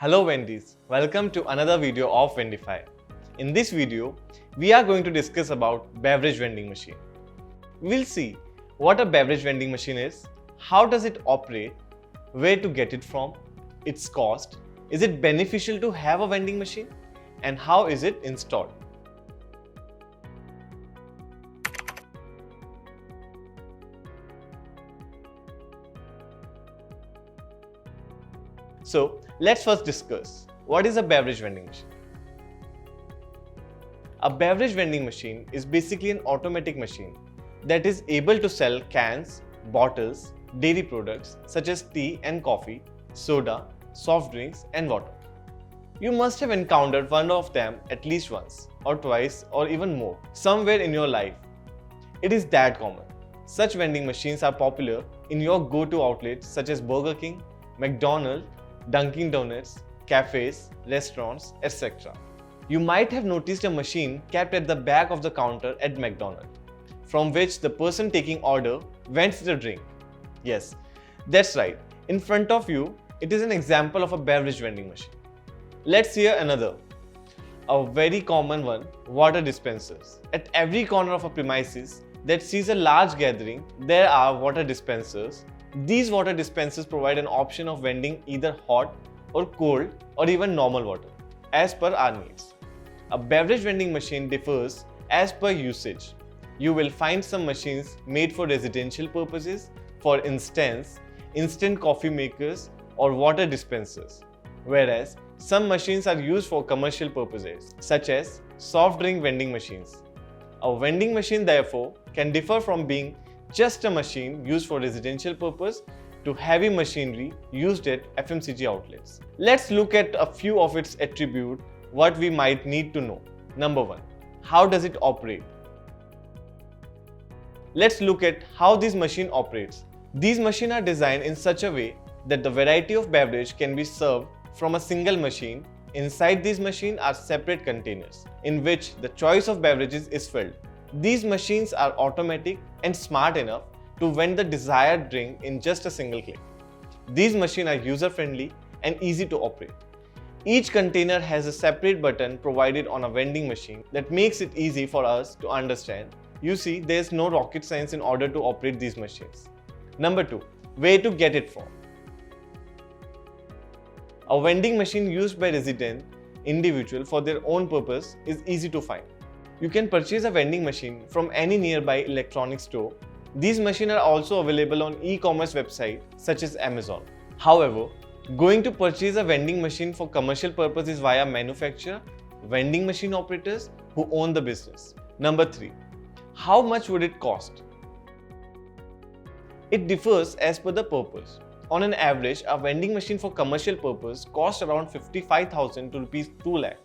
Hello Wendy's, welcome to another video of Vendify. In this video, we are going to discuss about beverage vending machine. We'll see what a beverage vending machine is, how does it operate, where to get it from, its cost, is it beneficial to have a vending machine, and how is it installed. So let's first discuss what is a beverage vending machine. A beverage vending machine is basically an automatic machine that is able to sell cans, bottles, dairy products such as tea and coffee, soda, soft drinks and water. You must have encountered one of them at least once or twice or even more somewhere in your life. It is that common. Such vending machines are popular in your go-to outlets such as Burger King, McDonald's, Dunkin' Donuts, cafes, restaurants, etc. You might have noticed a machine kept at the back of the counter at McDonald's, from which the person taking order vents the drink. Yes, that's right. In front of you, it is an example of a beverage vending machine. Let's hear another. A very common one, water dispensers. At every corner of a premises that sees a large gathering, there are water dispensers. These water dispensers provide an option of vending either hot or cold or even normal water, as per our needs. A beverage vending machine differs as per usage. You will find some machines made for residential purposes, for instance, instant coffee makers or water dispensers, whereas some machines are used for commercial purposes, such as soft drink vending machines. A vending machine, therefore, can differ from being just a machine used for residential purpose to heavy machinery used at FMCG outlets. Let's look at a few of its attributes, what we might need to know. Number 1. How does it operate? Let's look at how this machine operates. These machines are designed in such a way that the variety of beverage can be served from a single machine. Inside these machines are separate containers in which the choice of beverages is filled. These machines are automatic and smart enough to vend the desired drink in just a single click. These machines are user-friendly and easy to operate. Each container has a separate button provided on a vending machine that makes it easy for us to understand. You see, there is no rocket science in order to operate these machines. Number 2. Where to get it from? A vending machine used by resident individual for their own purpose is easy to find. You can purchase a vending machine from any nearby electronics store. These machines are also available on e-commerce websites such as Amazon. However, going to purchase a vending machine for commercial purposes via manufacturer, vending machine operators who own the business. Number 3. How much would it cost? It differs as per the purpose. On an average, a vending machine for commercial purpose costs around 55,000 to rupees 2 lakh.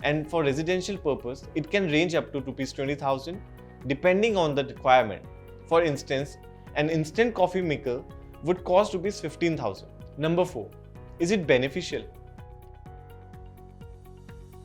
And for residential purpose, it can range up to rupees 20,000 depending on the requirement. For instance, an instant coffee maker would cost rupees 15,000. Number 4. Is it beneficial?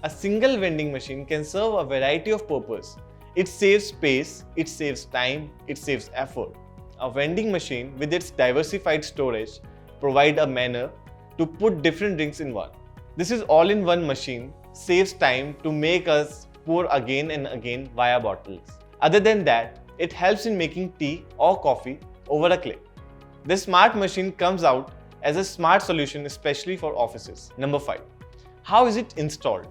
A single vending machine can serve a variety of purposes. It saves space, it saves time, it saves effort. A vending machine with its diversified storage provides a manner to put different drinks in one. This is all-in-one machine saves time to make us pour again and again via bottles. Other than that, it helps in making tea or coffee over a click. This smart machine comes out as a smart solution especially for offices. Number 5. How is it installed?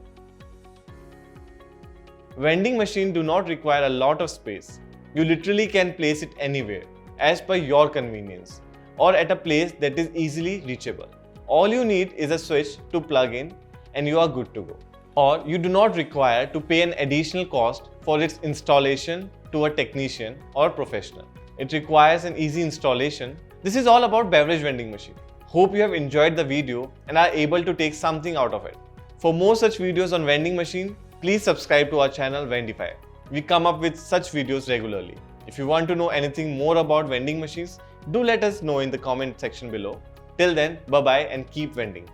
Vending machines do not require a lot of space. You literally can place it anywhere as per your convenience or at a place that is easily reachable. All you need is a switch to plug in and you are good to go. Or you do not require to pay an additional cost for its installation to a technician or professional. It requires an easy installation. This is all about beverage vending machine. Hope you have enjoyed the video and are able to take something out of it. For more such videos on vending machine, please subscribe to our channel Vendify. We come up with such videos regularly. If you want to know anything more about vending machines, do let us know in the comment section below. Till then, bye-bye and keep vending.